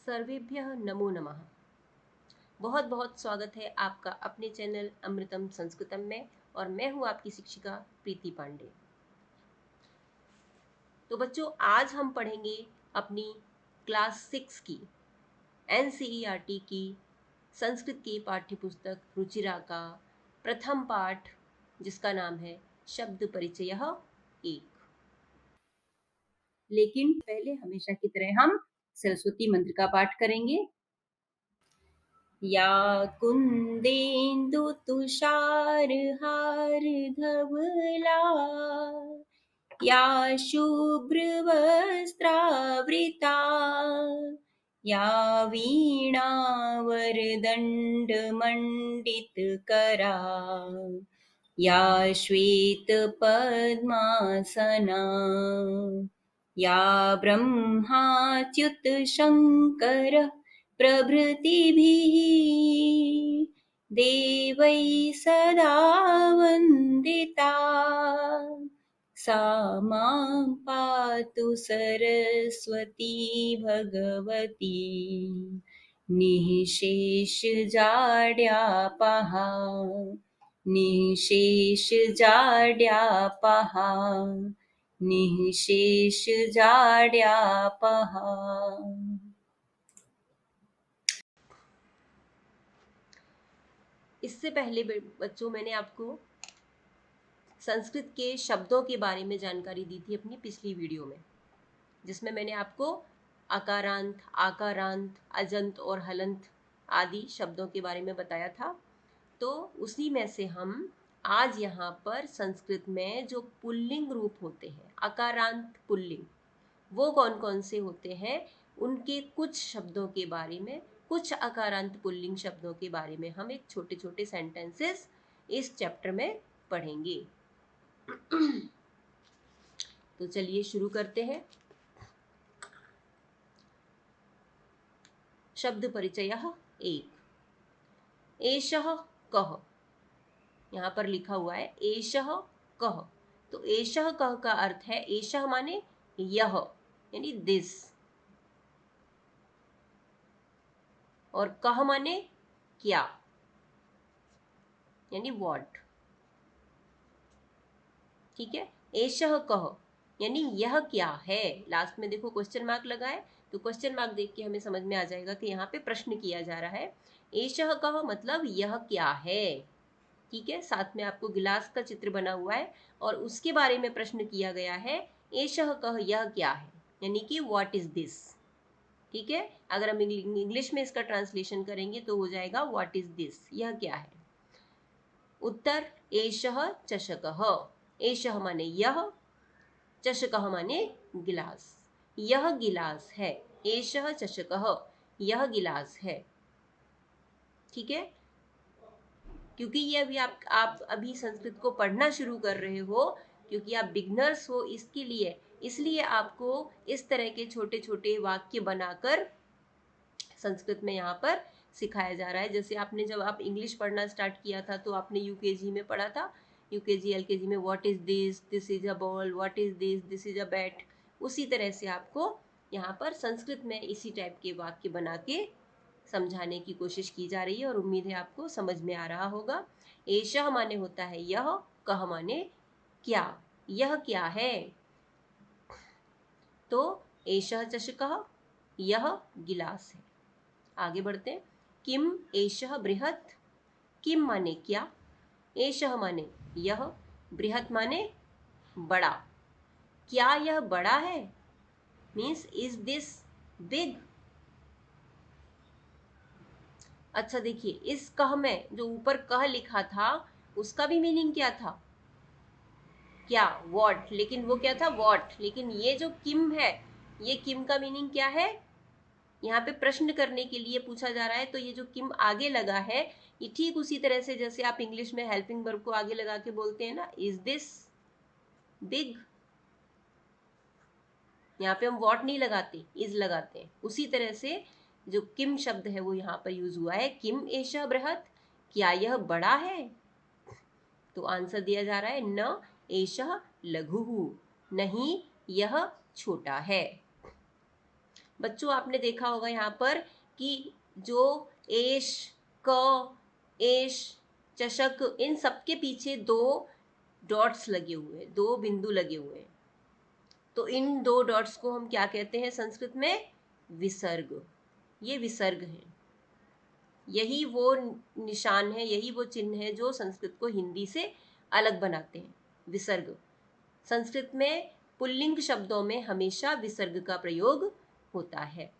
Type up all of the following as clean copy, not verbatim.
सर्वेभ्यः नमो नमः। बहुत बहुत स्वागत है आपका अपने चैनल अमृतम संस्कृतम में और मैं हूँ आपकी शिक्षिका प्रीति पांडे। तो बच्चों, आज हम पढ़ेंगे अपनी क्लास 6 की एनसीईआरटी की संस्कृत की पाठ्य पुस्तक रुचिरा का प्रथम पाठ, जिसका नाम है शब्द परिचयः 1। लेकिन पहले हमेशा की तरह हम सरस्वती मंत्र का पाठ करेंगे। या कुन्देन्दुतुषारहारधवला या शुभ्रवस्त्रावृता या वीणावरदण्डमण्डितकरा या श्वेतपद्मासना या ब्रह्माच्युतशङ्करः प्रभृतिभिः देवैः सदा वन्दिता सा मां पातु सरस्वती भगवती निःशेषजाड्यापहा निःशेषजाड्यापहा निःशेषजाड्यापहा। इससे पहले बच्चों, मैंने आपको संस्कृत के शब्दों के बारे में जानकारी दी थी अपनी पिछली वीडियो में, जिसमें मैंने आपको अकारांत, आकारांत, अजंत और हलंत आदि शब्दों के बारे में बताया था। तो उसी में से हम आज यहाँ पर संस्कृत में जो पुल्लिंग रूप होते हैं, अकारांत पुल्लिंग, वो कौन कौन से होते हैं, उनके कुछ शब्दों के बारे में, कुछ अकारांत पुल्लिंग शब्दों के बारे में हम एक छोटे छोटे सेंटेंसेस इस चैप्टर में पढ़ेंगे। तो चलिए शुरू करते हैं। शब्द परिचयः 1। एषः कः, यहाँ पर लिखा हुआ है एषः कः। तो एषः कः का अर्थ है, एषः माने यह, यानी दिस, और कः माने क्या, यानी व्हाट। ठीक है, एषः कः यानी यह क्या है। लास्ट में देखो क्वेश्चन मार्क लगा है, तो क्वेश्चन मार्क देख के हमें समझ में आ जाएगा कि यहाँ पे प्रश्न किया जा रहा है। एषः कः मतलब यह क्या है। ठीक है, साथ में आपको गिलास का चित्र बना हुआ है और उसके बारे में प्रश्न किया गया है, एषः कः यह क्या है, यानी कि व्हाट इज दिस। ठीक है, अगर हम इंग्लिश में इसका ट्रांसलेशन करेंगे तो हो जाएगा व्हाट इज दिस, यह क्या है। उत्तर एषः चषकः, एषः माने यह, चषकः माने गिलास, यह गिलास है। एषः चषकः, यह गिलास है। ठीक है, क्योंकि ये अभी आप अभी संस्कृत को पढ़ना शुरू कर रहे हो, क्योंकि आप बिगनर्स हो, इसके लिए इसलिए आपको इस तरह के छोटे छोटे वाक्य बनाकर संस्कृत में यहाँ पर सिखाया जा रहा है। जैसे आपने जब आप इंग्लिश पढ़ना स्टार्ट किया था तो आपने यूकेजी में पढ़ा था, यूकेजी एलकेजी में, what is this, this is a ball, what is this is a bat. उसी तरह से आपको यहाँ पर संस्कृत में इसी टाइप के वाक्य बना के समझाने की कोशिश की जा रही है और उम्मीद है आपको समझ में आ रहा होगा। एषः माने होता है यह, कः माने क्या, यह क्या है। तो एषः चषकः, यह गिलास है। आगे बढ़ते हैं। किम एषः बृहत्, किम माने क्या, एषः माने यह, बृहत् माने बड़ा। क्या यह बड़ा है, मीन्स इज दिस बिग। अच्छा देखिए, इस कह में जो ऊपर कह लिखा था उसका भी मीनिंग क्या था, क्या, वॉट, लेकिन वो क्या था, वॉट। लेकिन ये जो किम है, ये किम का मीनिंग क्या है, यहाँ पे प्रश्न करने के लिए पूछा जा रहा है। तो ये जो किम आगे लगा है, ये ठीक उसी तरह से जैसे आप इंग्लिश में हेल्पिंग वर्ब को आगे लगा के बोलते हैं ना, इज दिस बिग। यहाँ पे हम वॉट नहीं लगाते, इज लगाते हैं। उसी तरह से जो किम शब्द है वो यहाँ पर यूज हुआ है, किम एषः बृहत्, क्या यह बड़ा है। तो आंसर दिया जा रहा है न एषः लघुः, नहीं यह छोटा है। बच्चों आपने देखा होगा यहाँ पर कि जो एश, क, एश, चषक, इन सबके पीछे 2 डॉट्स लगे हुए हैं, 2 बिंदु लगे हुए हैं। तो इन 2 डॉट्स को हम क्या कहते हैं संस्कृत में? विसर्ग। ये विसर्ग है। यही वो निशान है, यही वो चिन्ह है जो संस्कृत को हिंदी से अलग बनाते हैं, विसर्ग। संस्कृत में पुल्लिंग शब्दों में हमेशा विसर्ग का प्रयोग होता है।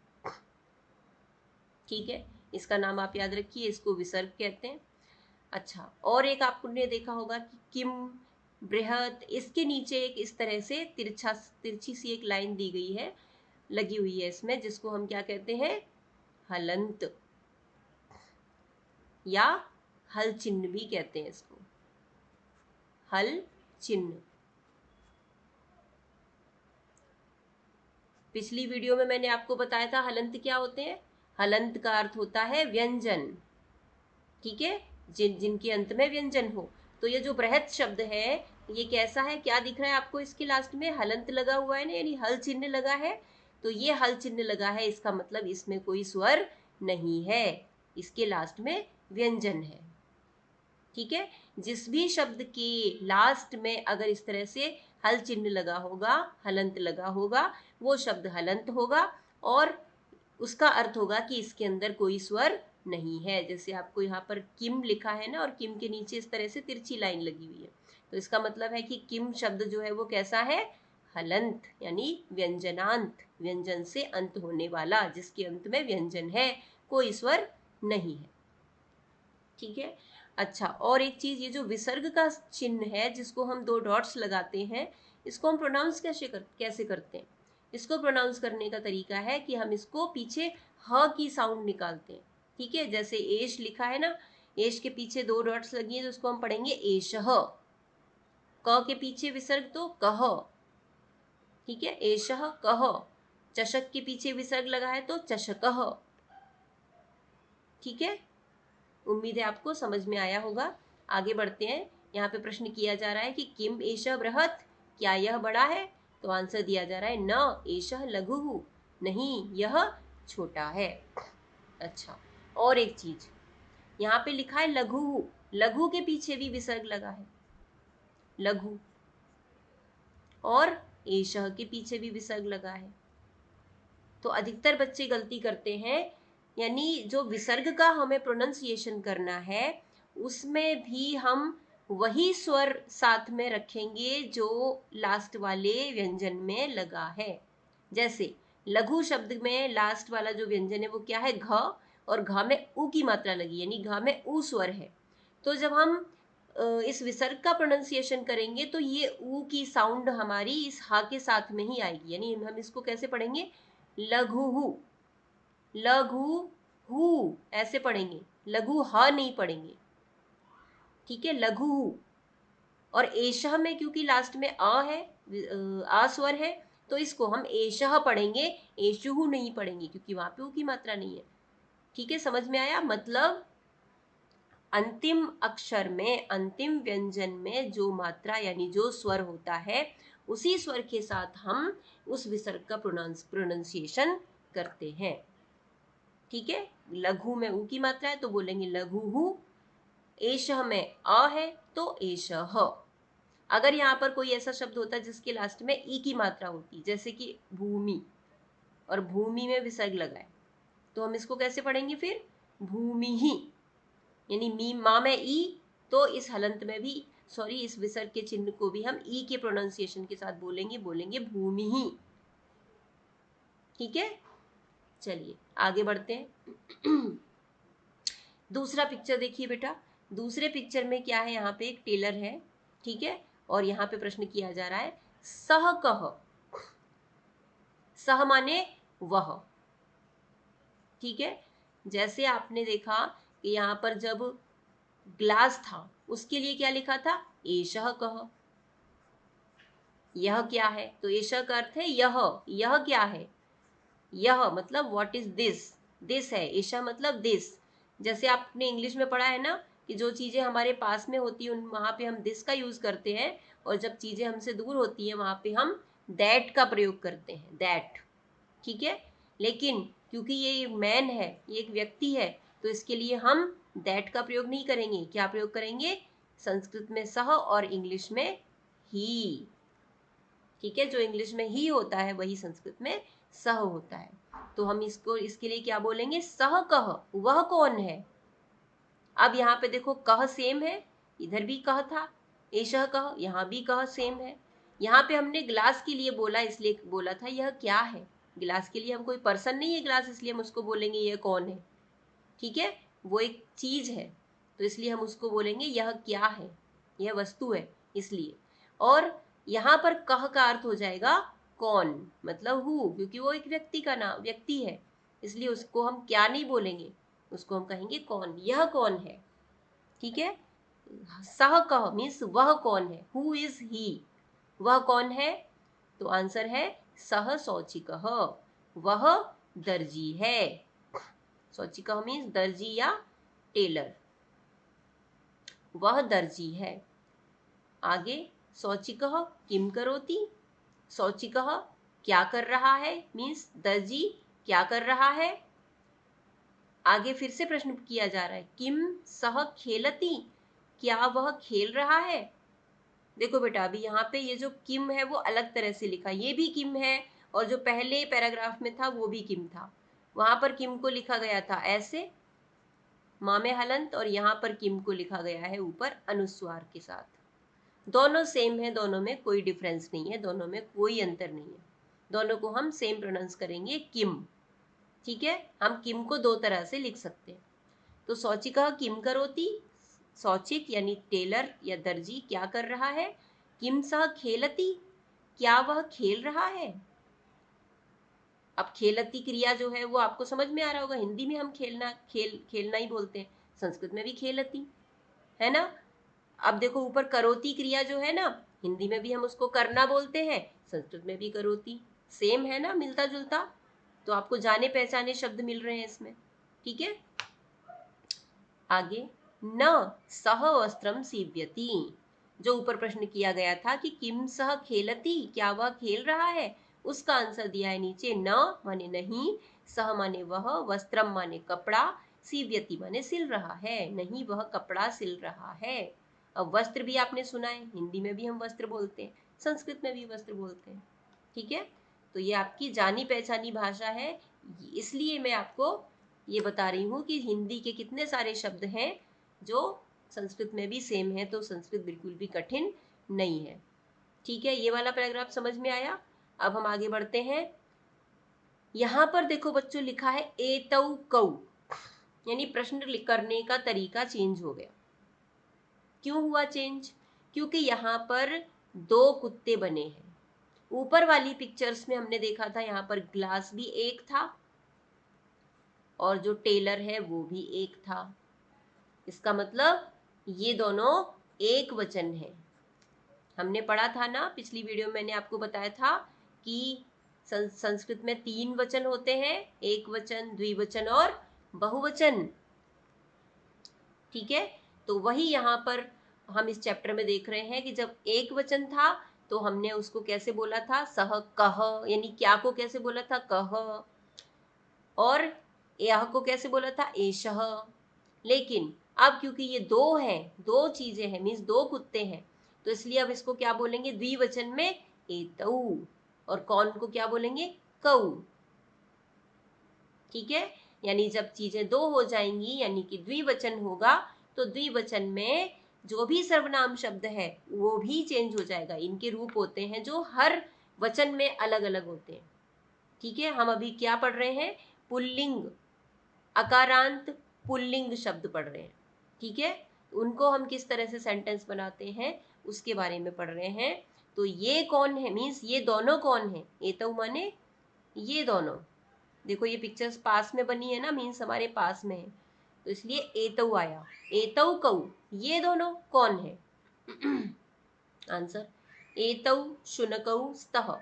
ठीक है, इसका नाम आप याद रखिए, इसको विसर्ग कहते हैं। अच्छा, और एक आपने देखा होगा कि किम, बृहत, इसके नीचे एक इस तरह से तिरछी सी एक लाइन दी गई है, लगी हुई है इसमें, जिसको हम क्या कहते हैं? हलंत, या हल चिन्ह भी कहते हैं इसको, हल चिन्ह। पिछली वीडियो में मैंने आपको बताया था हलंत क्या होते हैं। हलंत का अर्थ होता है व्यंजन। ठीक है, जिनके अंत में व्यंजन हो। तो ये जो बृहत शब्द है, ये कैसा है? क्या दिख रहा है आपको? इसके लास्ट में हलंत लगा हुआ है ना, यानी हल चिन्ह लगा है। तो ये हल चिन्ह लगा है, इसका मतलब इसमें कोई स्वर नहीं है, इसके लास्ट में व्यंजन है। ठीक है, जिस भी शब्द के लास्ट में अगर इस तरह से हल चिन्ह लगा होगा, हलंत लगा होगा, वो शब्द हलंत होगा, और उसका अर्थ होगा कि इसके अंदर कोई स्वर नहीं है। जैसे आपको यहाँ पर किम लिखा है ना, और किम के नीचे इस तरह से तिरछी लाइन लगी हुई है, तो इसका मतलब है कि किम शब्द जो है वो कैसा है? हलंत, यानी व्यंजनांत, व्यंजन से अंत होने वाला, जिसके अंत में व्यंजन है, कोई स्वर नहीं है। ठीक है। अच्छा, और एक चीज, ये जो विसर्ग का चिन्ह है जिसको हम 2 डॉट्स लगाते हैं, इसको हम प्रोनाउंस कैसे करते हैं? इसको प्रोनाउंस करने का तरीका है कि हम इसको पीछे ह की साउंड निकालते हैं। ठीक है, जैसे एश लिखा है ना, एश के पीछे 2 डॉट्स लगी है, तो उसको हम पढ़ेंगे एशह। क के पीछे विसर्ग तो कह। ठीक है, एशह कह। चषक के पीछे विसर्ग लगा है तो चषकह। ठीक है, उम्मीद है आपको समझ में आया होगा। आगे बढ़ते हैं। यहाँ पे प्रश्न किया जा रहा है कि किम एषः बृहत्, क्या यह बड़ा है? तो आंसर दिया जा रहा है न एषः लघुः, नहीं यह छोटा है। अच्छा, और एक चीज, यहाँ पे लिखा है लघु, लघु के पीछे भी विसर्ग लगा है, लघु, और एषः के पीछे भी विसर्ग लगा है। तो अधिकतर बच्चे गलती करते हैं, यानी जो विसर्ग का हमें प्रोनाउंसिएशन करना है, उसमें भी हम वही स्वर साथ में रखेंगे जो लास्ट वाले व्यंजन में लगा है। जैसे लघु शब्द में लास्ट वाला जो व्यंजन है वो क्या है? घ, और घ में उ की मात्रा लगी, यानी घ में उ स्वर है। तो जब हम इस विसर्ग का प्रोनाउंसिएशन करेंगे तो ये उ की साउंड हमारी इस हा के साथ में ही आएगी, यानी हम इसको कैसे पढ़ेंगे? लघु, लघु हु, ऐसे पढ़ेंगे, लघु ह नहीं पढ़ेंगे। ठीक है, लघु। और एशह में क्योंकि लास्ट में अ है, आ स्वर है, तो इसको हम एशह पढ़ेंगे, एशुहु नहीं पढ़ेंगे, क्योंकि वहां पे उ की मात्रा नहीं है। ठीक है, समझ में आया? मतलब अंतिम अक्षर में, अंतिम व्यंजन में जो मात्रा यानी जो स्वर होता है, उसी स्वर के साथ हम उस विसर्ग का प्रोनाउंसिएशन करते हैं। ठीक है, लघु में उ की मात्रा है तो बोलेंगे लघुहु, एशह में अ है तो एशह। अगर यहाँ पर कोई ऐसा शब्द होता है जिसके लास्ट में ई की मात्रा होती, जैसे कि भूमि, और भूमि में विसर्ग लगा है, तो हम इसको कैसे पढ़ेंगे फिर? भूमि ही, यानी मी माँ में ई, तो इस हलंत में भी, सॉरी, इस विसर्ग के चिन्ह को भी हम ई के प्रोनाउंसिएशन के साथ बोलेंगे, बोलेंगे भूमि ही। ठीक है, चलिए आगे बढ़ते हैं। दूसरा पिक्चर देखिए बेटा। दूसरे पिक्चर में क्या है? यहाँ पे एक टेलर है, ठीक है, और यहाँ पे प्रश्न किया जा रहा है सह कह। सह माने वह। ठीक है, जैसे आपने देखा कि यहाँ पर जब ग्लास था, उसके लिए क्या लिखा था? एषः कह। यह क्या है? तो एषः का अर्थ है यह। यह क्या है? यह मतलब व्हाट इज दिस, दिस है। एषः मतलब दिस। जैसे आपने इंग्लिश में पढ़ा है ना कि जो चीजें हमारे पास में होती हैं वहां पे हम दिस का यूज करते हैं, और जब चीजें हमसे दूर होती हैं वहां पे हम दैट का प्रयोग करते हैं, दैट। ठीक है, लेकिन क्योंकि ये मैन है, ये एक व्यक्ति है, तो इसके लिए हम दैट का प्रयोग नहीं करेंगे। क्या प्रयोग करेंगे? संस्कृत में सह और इंग्लिश में ही। ठीक है, जो इंग्लिश में ही होता है वही संस्कृत में सह होता है। तो हम इसको इसके लिए क्या बोलेंगे? सह कह, वह कौन है। अब यहाँ पे देखो कह सेम है, इधर भी कह था, एषः कह, यहाँ भी कह सेम है। यहाँ पे हमने ग्लास के लिए बोला, इसलिए बोला था यह क्या है। गिलास के लिए हम कोई पर्सन नहीं है ग्लास, इसलिए हम उसको बोलेंगे यह कौन है। ठीक है, वो एक चीज है, तो इसलिए हम उसको बोलेंगे यह क्या है, यह वस्तु है इसलिए। और यहाँ पर कह का अर्थ हो जाएगा कौन, मतलब हु, क्योंकि वो एक व्यक्ति का नाम, व्यक्ति है, इसलिए उसको हम क्या नहीं बोलेंगे, उसको हम कहेंगे कौन, यह कौन है। ठीक है, सह कह मीन्स वह कौन है, हु इज ही, वह कौन है। तो आंसर है सह शौचिकः, वह दर्जी है। शौचिकः मीन्स दर्जी या टेलर, वह दर्जी है। आगे शौचिकः किम करोति, शौचिकः क्या कर रहा है, मीन्स दर्जी क्या कर रहा है। आगे फिर से प्रश्न किया जा रहा है, किम सह खेलति, क्या वह खेल रहा है। देखो बेटा, अभी यहाँ पे ये जो किम है वो अलग तरह से लिखा, ये भी किम है, और जो पहले पैराग्राफ में था वो भी किम था। वहां पर किम को लिखा गया था ऐसे मामे हलंत, और यहाँ पर किम को लिखा गया है ऊपर अनुस्वार के साथ। दोनों सेम है, दोनों में कोई डिफरेंस नहीं है, दोनों में कोई अंतर नहीं है, दोनों को हम सेम प्रोनाउंस करेंगे किम। ठीक है, हम किम को दो तरह से लिख सकते हैं। तो शौचिकः किम करोति, शौचिक यानी टेलर या दर्जी क्या कर रहा है। किम सह खेलति, क्या वह खेल रहा है। अब खेलती क्रिया जो है वो आपको समझ में आ रहा होगा, हिंदी में हम खेलना ही बोलते हैं, संस्कृत में भी खेलती है ना। अब देखो ऊपर करोती क्रिया जो है ना, हिंदी में भी हम उसको करना बोलते हैं, संस्कृत में भी करोती, सेम है ना, मिलता जुलता। तो आपको जाने पहचाने शब्द मिल रहे हैं इसमें। ठीक है, आगे न सह वस्त्रम सीव्यति, जो ऊपर प्रश्न किया गया था कि किम सह खेलती, क्या वह खेल रहा है, उसका आंसर दिया है नीचे। न माने नहीं, सह माने वह, वस्त्रम माने कपड़ा, सीव्यति माने सिल रहा है, नहीं वह कपड़ा सिल रहा है। अब वस्त्र भी आपने सुना है, हिंदी में भी हम वस्त्र बोलते हैं, संस्कृत में भी वस्त्र बोलते हैं। ठीक है, तो ये आपकी जानी पहचानी भाषा है, इसलिए मैं आपको ये बता रही हूँ कि हिंदी के कितने सारे शब्द हैं जो संस्कृत में भी सेम है, तो संस्कृत बिल्कुल भी कठिन नहीं है। ठीक है, ये वाला पैराग्राफ समझ में आया। अब हम आगे बढ़ते हैं। यहाँ पर देखो बच्चों लिखा है एतौ कौ, यानी प्रश्न करने का तरीका चेंज हो गया। क्यों हुआ चेंज? क्योंकि यहाँ पर दो कुत्ते बने हैं। ऊपर वाली पिक्चर्स में हमने देखा था यहाँ पर ग्लास भी एक था और जो टेलर है वो भी एक था। इसका मतलब ये दोनों एक वचन है। हमने पढ़ा था ना, पिछली वीडियो में मैंने आपको बताया था कि संस्कृत में 3 वचन होते हैं, एक वचन, द्विवचन और बहुवचन। ठीक है, तो वही यहाँ पर हम इस चैप्टर में देख रहे हैं कि जब एक वचन था तो हमने उसको कैसे बोला था, सह कह, यानी क्या को कैसे बोला था, कह, और यह को कैसे बोला था, एषः। लेकिन अब क्योंकि ये दो हैं, दो चीजें हैं, मीन्स दो कुत्ते हैं, तो इसलिए अब इसको क्या बोलेंगे, द्विवचन में एतौ, और कौन को क्या बोलेंगे, कौ। ठीक है, यानी जब चीजें दो हो जाएंगी यानी कि द्विवचन होगा, तो द्विवचन में जो भी सर्वनाम शब्द है वो भी चेंज हो जाएगा। इनके रूप होते हैं जो हर वचन में अलग अलग होते हैं। ठीक है, हम अभी क्या पढ़ रहे हैं, पुल्लिंग, अकारांत पुल्लिंग शब्द पढ़ रहे हैं। ठीक है, उनको हम किस तरह से सेंटेंस बनाते हैं उसके बारे में पढ़ रहे हैं। तो ये कौन है, मीन्स ये दोनों कौन है, एतौ माने ये दोनों। देखो ये पिक्चर्स पास में बनी है ना, मीन्स हमारे पास में है, तो इसलिए एतौ आया। एतौ कौ, ये दोनों कौन है। आंसर एतौ शुनकौ स्तः,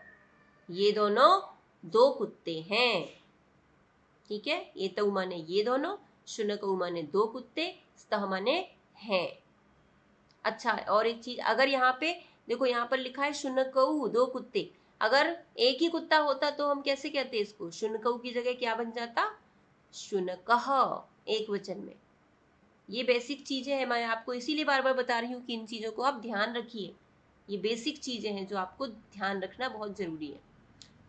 ये दोनों दो कुत्ते हैं। ठीक है, एतौ माने ये दोनों, शुनकौ माने दो कुत्ते, स्तः माने हैं। अच्छा, और एक चीज, अगर यहाँ पे देखो यहाँ पर लिखा है शुनकौ दो कुत्ते, अगर एक ही कुत्ता होता तो हम कैसे कहते इसको, शुनकऊ की जगह क्या बन जाता, शुनकः, एक वचन में। ये बेसिक चीजें हैं, मैं आपको इसीलिए बार बार बता रही हूँ कि इन चीजों को आप ध्यान रखिए। ये बेसिक चीजें हैं जो आपको ध्यान रखना बहुत जरूरी है।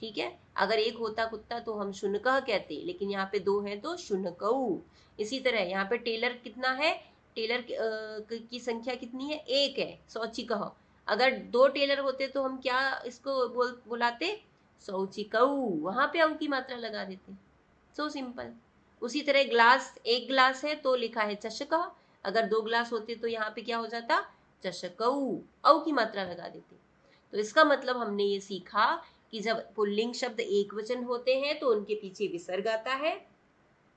ठीक है, अगर एक होता कुत्ता तो हम शुनकः कहते, लेकिन यहाँ पे दो हैं तो शुनकऊ। इसी तरह यहाँ पे टेलर कितना है, टेलर की संख्या कितनी है, एक है, सौचिकः। अगर दो टेलर होते तो हम क्या इसको बुलाते, सौचिकऊ, वहां पे अऊ की मात्रा लगा देते। So simple. उसी तरह ग्लास, एक ग्लास है तो लिखा है चषकः, अगर दो ग्लास होते तो यहाँ पे क्या हो जाता, चषकऊ, औ की मात्रा लगा देते। तो इसका मतलब हमने ये सीखा कि जब पुल्लिंग शब्द एक वचन होते हैं तो उनके पीछे विसर्ग आता है,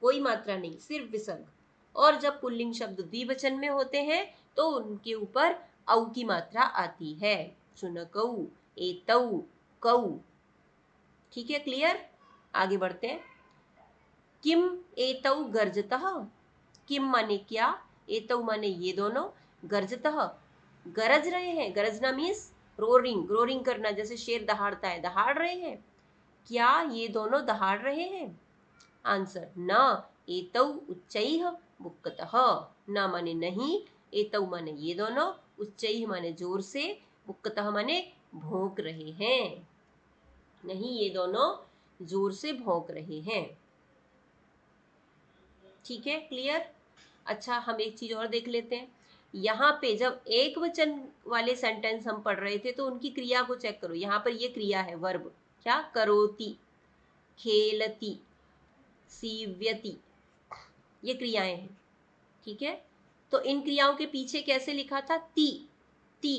कोई मात्रा नहीं, सिर्फ विसर्ग। और जब पुल्लिंग शब्द द्विवचन में होते हैं तो उनके ऊपर औ की मात्रा आती है, शुनकऊ, एतऊ, कऊ। ठीक है, क्लियर। आगे बढ़ते हैं। किम एतौ गर्जतः, किम माने क्या, एतौ माने ये दोनों, गर्जतः गरज रहे हैं, गरजना मीन्स रोरिंग, रोरिंग करना, जैसे शेर दहाड़ता है, दहाड़ रहे हैं, क्या ये दोनों दहाड़ रहे हैं। आंसर, न एतौ उच्चैः मुक्कतः, न माने नहीं, एतौ माने ये दोनों, उच्चैः माने जोर से, मुक्कतः माने भौंक रहे हैं, नहीं ये दोनों जोर से भौंक रहे हैं। ठीक है, क्लियर। अच्छा, हम एक चीज और देख लेते हैं। यहाँ पे जब एक वचन वाले सेंटेंस हम पढ़ रहे थे तो उनकी क्रिया को चेक करो। यहाँ पर ये क्रिया है, वर्ब, क्या, करोति, खेलती, सीव्यति, ये क्रियाएं हैं। ठीक है, तो इन क्रियाओं के पीछे कैसे लिखा था, ती, ती,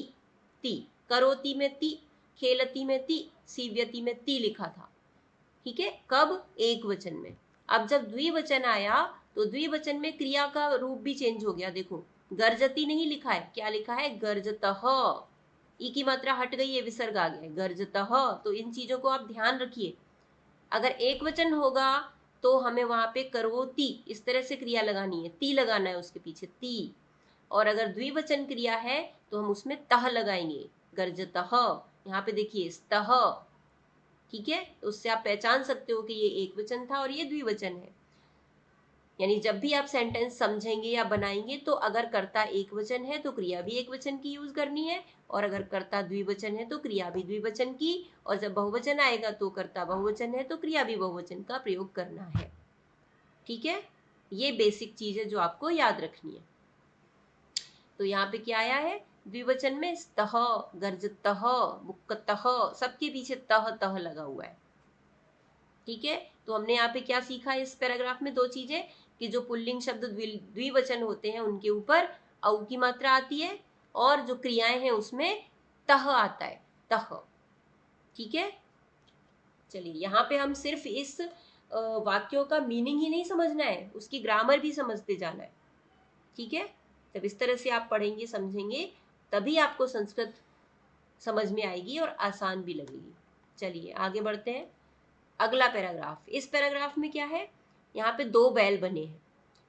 ती, करोति में ती, खेलती में ती, सीव्यति में ती लिखा था। ठीक है, कब, एक वचन में। अब जब द्विवचन आया तो द्विवचन में क्रिया का रूप भी चेंज हो गया। देखो, गर्जती नहीं लिखा है, क्या लिखा है, गर्जतः, ई की मात्रा हट गई है, विसर्ग आ गया है, गर्जतः। तो इन चीजों को आप ध्यान रखिए। अगर एक वचन होगा तो हमें वहां पे करोति इस तरह से क्रिया लगानी है, ती लगाना है उसके पीछे, ती। और अगर द्विवचन क्रिया है तो हम उसमें तह लगाएंगे, गर्जतः। यहाँ पे देखिए स्तः। ठीक है, तो उससे आप पहचान सकते हो कि ये एक वचन था और ये द्विवचन है। यानी जब भी आप सेंटेंस समझेंगे या बनाएंगे तो अगर कर्ता एक वचन है तो क्रिया भी एक वचन की यूज करनी है, और अगर कर्ता द्विवचन है तो क्रिया भी द्विवचन की, और जब बहुवचन आएगा तो कर्ता बहुवचन है तो क्रिया भी बहुवचन का प्रयोग करना है। ठीक है, ये बेसिक चीज है जो आपको याद रखनी है। तो यहाँ पे क्या आया है, द्विवचन में स्तः, गर्जतः, मुक्कतः, सबके पीछे तह तह लगा हुआ है। ठीक है, तो हमने यहाँ पे क्या सीखा इस पैराग्राफ में, दो चीजें, कि जो पुल्लिंग शब्द द्विवचन होते हैं उनके ऊपर औ की मात्रा आती है, और जो क्रियाएं हैं उसमें तह आता है, तह। ठीक है, चलिए यहाँ पे हम सिर्फ इस वाक्यों का मीनिंग ही नहीं समझना है, उसकी ग्रामर भी समझते जाना है। ठीक है, जब इस तरह से आप पढ़ेंगे समझेंगे तभी आपको संस्कृत समझ में आएगी और आसान भी लगेगी। चलिए आगे बढ़ते हैं। अगला पैराग्राफ, इस पैराग्राफ में क्या है, यहाँ पे दो बैल बने हैं,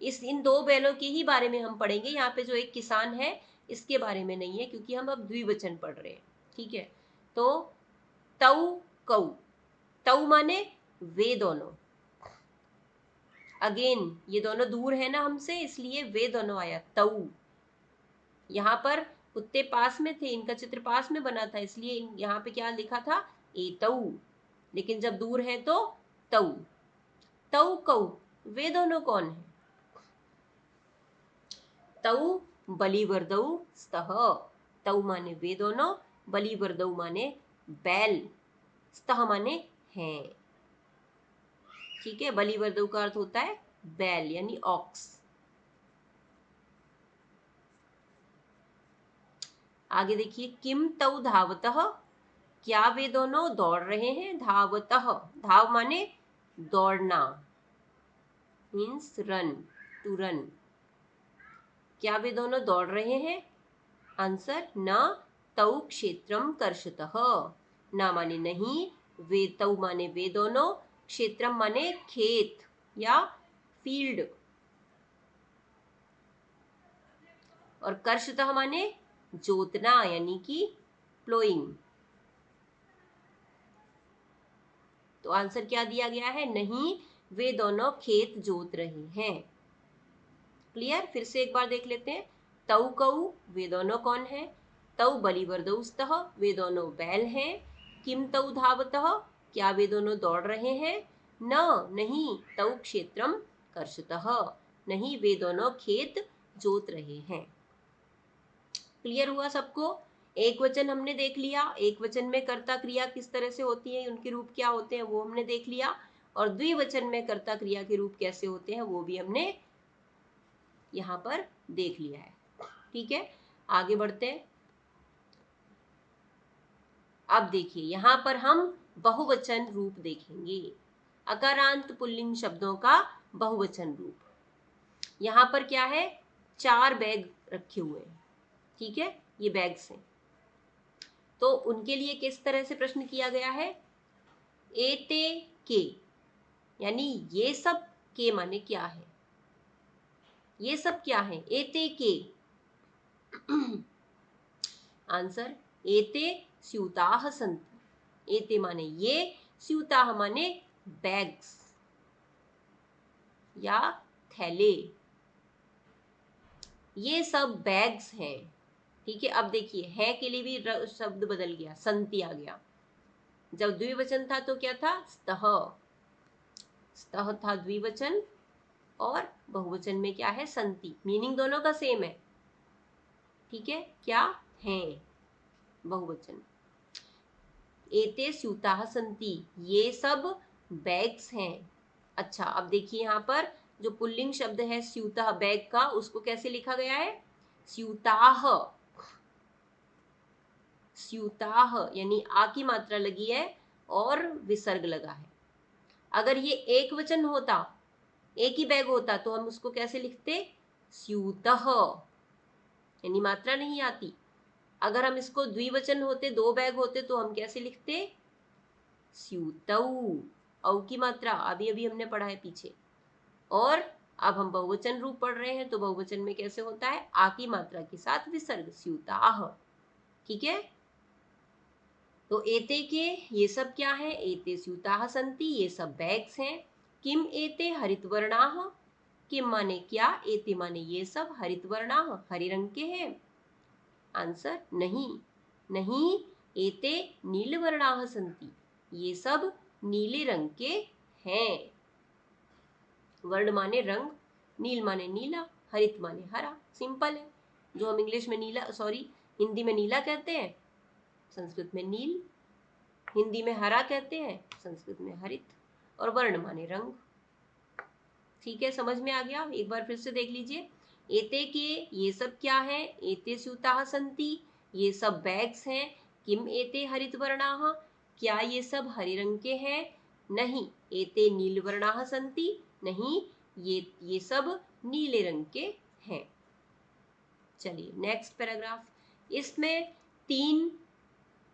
इन दो बैलों के ही बारे में हम पढ़ेंगे। यहाँ पे जो एक किसान है इसके बारे में नहीं है, क्योंकि हम अब द्विवचन पढ़ रहे हैं। ठीक है, तो तऊ कऊ, तऊ माने वे दोनों, अगेन ये दोनों दूर है ना हमसे, इसलिए वे दोनों आया, तऊ। यहाँ पर कुत्ते पास में थे, इनका चित्र पास में बना था, इसलिए यहाँ पे क्या लिखा था, एतऊ। लेकिन जब दूर है तो तऊ, तऊ कऊ, वे दोनों कौन है, तऊ बलिवर्दऊ स्तः, तऊ माने वे दोनों, बलिवर्दऊ माने बैल, स्तः माने हैं। ठीक है, बलिवर्दऊ का अर्थ होता है बैल यानी ऑक्स। आगे देखिए, किम तऊ धावतः, क्या वे दोनों दौड़ रहे हैं, धावतः, धाव माने दौड़ना, मीन्स रन, टू रन, क्या वे दोनों दौड़ रहे हैं। आंसर, न तऊ क्षेत्रम कर्षतः, न माने नहीं, वे तऊ माने वे दोनों, क्षेत्रम माने खेत या फील्ड, और कर्षतः माने जोतना यानी कि प्लोइंग। तो आंसर क्या दिया गया है, नहीं वे दोनों खेत जोत रहे हैं। क्लियर, फिर से एक बार देख लेते हैं। तऊ कऊ, वे दोनों कौन है? तऊ बलिवर्दौस्तः, वे दोनों बैल हैं। किम तऊ धावतः, क्या वे दोनों दौड़ रहे हैं? न, नहीं, तऊ क्षेत्रम कर्षतः, नहीं वे दोनों खेत जोत रहे हैं। क्लियर हुआ सबको? एक वचन हमने देख लिया, एक वचन में कर्ता क्रिया किस तरह से होती है, उनके रूप क्या होते हैं वो हमने देख लिया, और द्विवचन में कर्ता क्रिया के रूप कैसे होते हैं वो भी हमने यहाँ पर देख लिया है। ठीक है, आगे बढ़ते हैं। अब देखिए यहाँ पर हम बहुवचन रूप देखेंगे, अकारांत पुल्लिंग शब्दों का बहुवचन रूप। यहाँ पर क्या है, 4 बैग रखे हुए हैं। ठीक है, ये बैग्स हैं, तो उनके लिए किस तरह से प्रश्न किया गया है, एते के, यानी ये सब के माने क्या है, ये सब क्या है, एते के। आंसर, एते स्यूताः सन्ति, एते माने ये, स्यूताः माने बैग्स या थैले, ये सब बैग्स हैं। ठीक है, अब देखिए है के लिए भी शब्द बदल गया, संति आ गया। जब द्विवचन था तो क्या था, स्तः, स्तः था द्विवचन, और बहुवचन में क्या है, संति, मीनिंग दोनों का सेम है। ठीक है, क्या है, बहुवचन। एते स्यूताः सन्ति, ये सब बैग्स हैं। अच्छा, अब देखिए यहाँ पर जो पुल्लिंग शब्द है स्यूतः, बैग का, उसको कैसे लिखा गया है, स्यूताः, स्यूताः, यानी आ की मात्रा लगी है और विसर्ग लगा है। अगर ये एक वचन होता, एक ही बैग होता, तो हम उसको कैसे लिखते, स्यूतः, यानी मात्रा नहीं आती। अगर हम इसको द्विवचन होते, 2 बैग होते, तो हम कैसे लिखते, स्यूतौ, औ की मात्रा अभी अभी हमने पढ़ा है पीछे। और अब हम बहुवचन रूप पढ़ रहे हैं, तो बहुवचन में कैसे होता है, आ की मात्रा के साथ विसर्ग, स्यूताः। ठीक है, तो एते के ये सब क्या है, एते स्यूताः सन्ति, ये सब बैग्स हैं। किम एते हरितवर्णाः, किम माने क्या, एते माने ये सब, हरितवर्णाः हरे रंग के हैं। आंसर, नहीं, नहीं एते नीलवर्णाः सन्ति, ये सब नीले रंग के हैं। वर्ण माने रंग, नील माने नीला, हरित माने हरा, सिंपल है। जो हम इंग्लिश में नीला, सॉरी हिंदी में नीला कहते हैं, संस्कृत में नील, हिंदी में हरा कहते हैं, संस्कृत में हरित, और वर्ण माने रंग। ठीक है, समझ में आ गया? एक बार फिर से देख लीजिए। एते के ये सब क्या है, एते स्यूताः सन्ति, ये सब बैग्स हैं। किम एते हरितवर्णाः, क्या ये सब हरे रंग के हैं? नहीं, एते नीलवर्णाः सन्ति, नहीं ये सब नीले रंग के हैं। चलिए नेक्स्ट पैराग्राफ, इसमें 3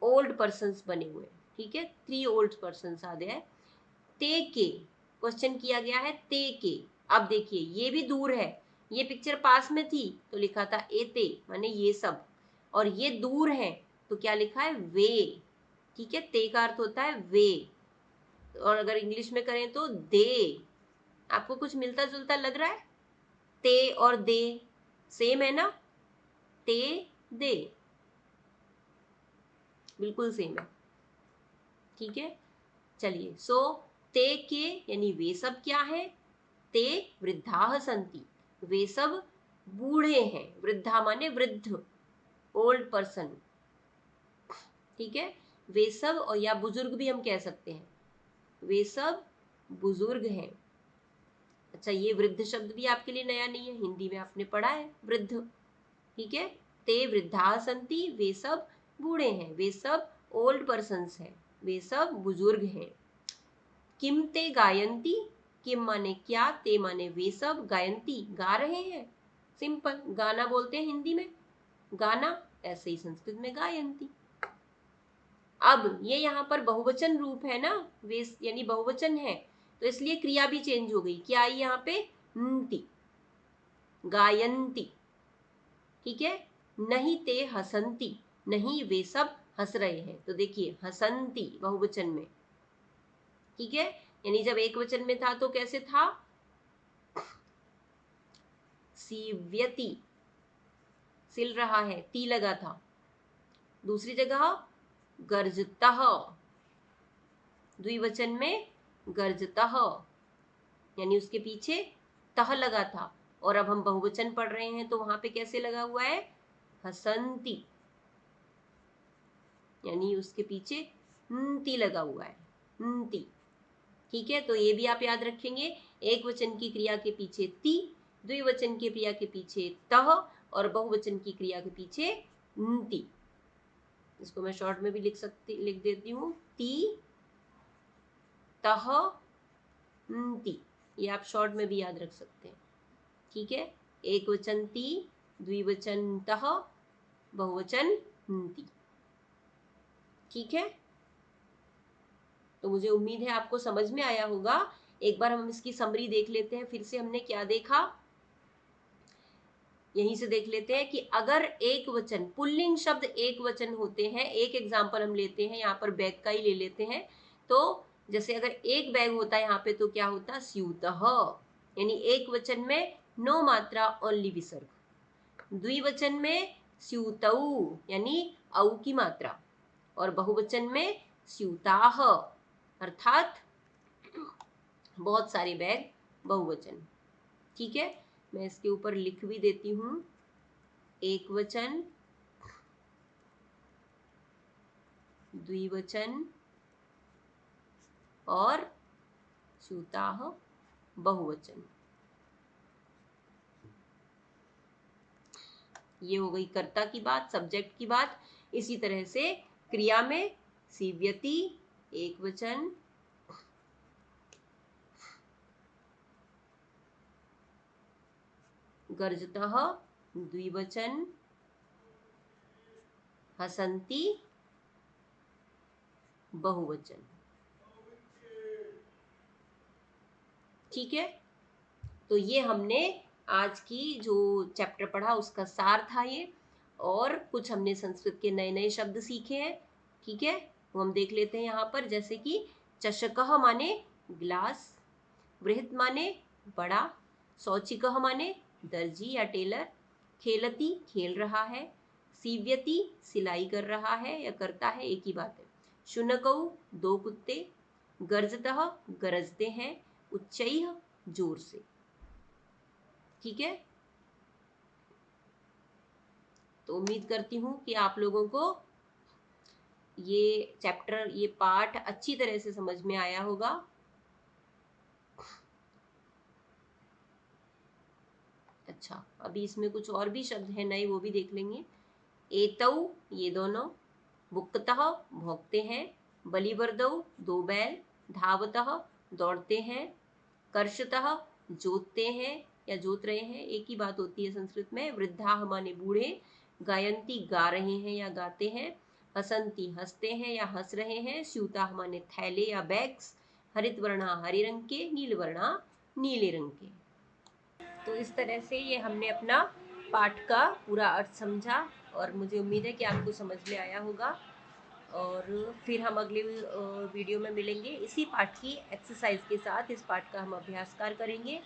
ओल्ड पर्सन्स बने हुए हैं। ठीक है, 3 ओल्ड पर्सन्स आ गए हैं। ते के क्वेश्चन किया गया है, ते के। अब देखिए ये भी दूर है, ये पिक्चर पास में थी तो लिखा था एते माने ये सब, और ये दूर है तो क्या लिखा है, वे। ठीक है, ते का अर्थ होता है वे, और अगर इंग्लिश में करें तो दे। आपको कुछ मिलता जुलता लग रहा है, ते और दे सेम है ना, ते दे बिल्कुल सेम है। ठीक है, चलिए, सो ते के यानी वे सब क्या है, ते वृद्धाः सन्ति, वे सब बूढ़े हैं, वृद्धा माने वृद्ध, ओल्ड पर्सन। ठीक है, वे सब, और या बुजुर्ग भी हम कह सकते हैं, वे सब बुजुर्ग हैं। अच्छा, ये वृद्ध शब्द भी आपके लिए नया नहीं है, हिंदी में आपने पढ़ा है वृद्ध। ठीक है, ते वृद्धाः सन्ति, वे सब बूढ़े हैं, वे सब ओल्ड पर्सन्स हैं, वे सब बुजुर्ग हैं। किम ते गायंती, किम माने क्या, ते माने वे सब, गायंती गा रहे हैं, सिंपल, गाना बोलते हैं हिंदी में गाना, ऐसे ही संस्कृत में गायंती। अब ये यहाँ पर बहुवचन रूप है ना, वे यानी बहुवचन है, तो इसलिए क्रिया भी चेंज हो गई, क्या आई यहाँ पे, नती, गायंती। ठीक है, नहीं ते हसंती, नहीं वे सब हंस रहे हैं, तो देखिए हसंती बहुवचन में, ठीक है, यानी जब एक वचन में था तो कैसे था, सीव्यति, सिल रहा है, ती लगा था। दूसरी जगह गर्जतः, द्विवचन में गर्जतः, यानी उसके पीछे तह लगा था। और अब हम बहुवचन पढ़ रहे हैं तो वहां पे कैसे लगा हुआ है, हसंती, यानी उसके पीछे ती लगा हुआ है, ती। ठीक है, तो ये भी आप याद रखेंगे, एक वचन की क्रिया के पीछे ती, द्विवचन की क्रिया के पीछे तह, और बहुवचन की क्रिया के पीछे ती। इसको मैं शॉर्ट में भी लिख देती हूँ, ती तह ती, ये आप शॉर्ट में भी याद रख सकते हैं। ठीक है, एक वचन ती, द्विवचन तह, बहुवचन ती। ठीक है, तो मुझे उम्मीद है आपको समझ में आया होगा। एक बार हम इसकी समरी देख लेते हैं, फिर से हमने क्या देखा यहीं से देख लेते हैं कि अगर एक वचन, पुल्लिंग शब्द एक वचन होते हैं, एक एग्जाम्पल हम लेते हैं, यहाँ पर बैग का ही ले लेते हैं। तो जैसे अगर एक बैग होता है यहाँ पे तो क्या होता, स्यूतः, यानी एक वचन में नो मात्रा, ओनली विसर्ग। द्विवचन में स्यूतौ, यानी औ की मात्रा, और बहुवचन में स्यूताः, अर्थात बहुत सारे बैग, बहुवचन। ठीक है, मैं इसके ऊपर लिख भी देती हूँ, एक वचन, द्विवचन और स्यूताः बहुवचन। ये हो गई कर्ता की बात, सब्जेक्ट की बात। इसी तरह से क्रिया में सीव्यति एक वचन, गर्जतः द्विवचन, हसंती बहुवचन। ठीक है, तो ये हमने आज की जो चैप्टर पढ़ा उसका सार था ये, और कुछ हमने संस्कृत के नए नए शब्द सीखे हैं। ठीक है, वो हम देख लेते हैं यहाँ पर, जैसे कि चषकः माने ग्लास, बृहत् माने बड़ा, शौचिकः माने दर्जी या टेलर, खेलती खेल रहा है, सीव्यति सिलाई कर रहा है या करता है, एक ही बात है, शुनकौ दो कुत्ते, गर्जतः गरजते हैं, उच्चैः जोर से। ठीक है, तो उम्मीद करती हूँ कि आप लोगों को ये चैप्टर, ये पाठ अच्छी तरह से समझ में आया होगा। अच्छा, अभी इसमें कुछ और भी शब्द हैं नए, वो भी देख लेंगे। एतौ, ये दोनों, बुक्कतः भोंकते हैं, बलिवर्दौ दो बैल, धावतः दौड़ते हैं, कर्षतः जोतते हैं या जोत रहे हैं, एक ही बात होती है संस्कृत में, वृद्धा माने बूढ़े, गायंती गा रहे हैं या गाते हैं, हसंती हंसते हैं या हंस रहे हैं, स्यूता माने थैले या बैग्स, हरित वर्णा हरे रंग के, नील वर्णा नीले रंग के। तो इस तरह से ये हमने अपना पाठ का पूरा अर्थ समझा, और मुझे उम्मीद है कि आपको समझ में आया होगा। और फिर हम अगले वीडियो में मिलेंगे इसी पाठ की एक्सरसाइज के साथ। इस पाठ का हम अभ्यास कार्य करेंगे,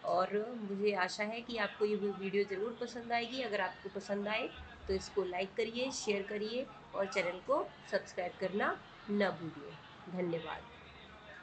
और मुझे आशा है कि आपको ये वीडियो ज़रूर पसंद आएगी। अगर आपको पसंद आए तो इसको लाइक करिए, शेयर करिए, और चैनल को सब्सक्राइब करना न भूलिए। धन्यवाद।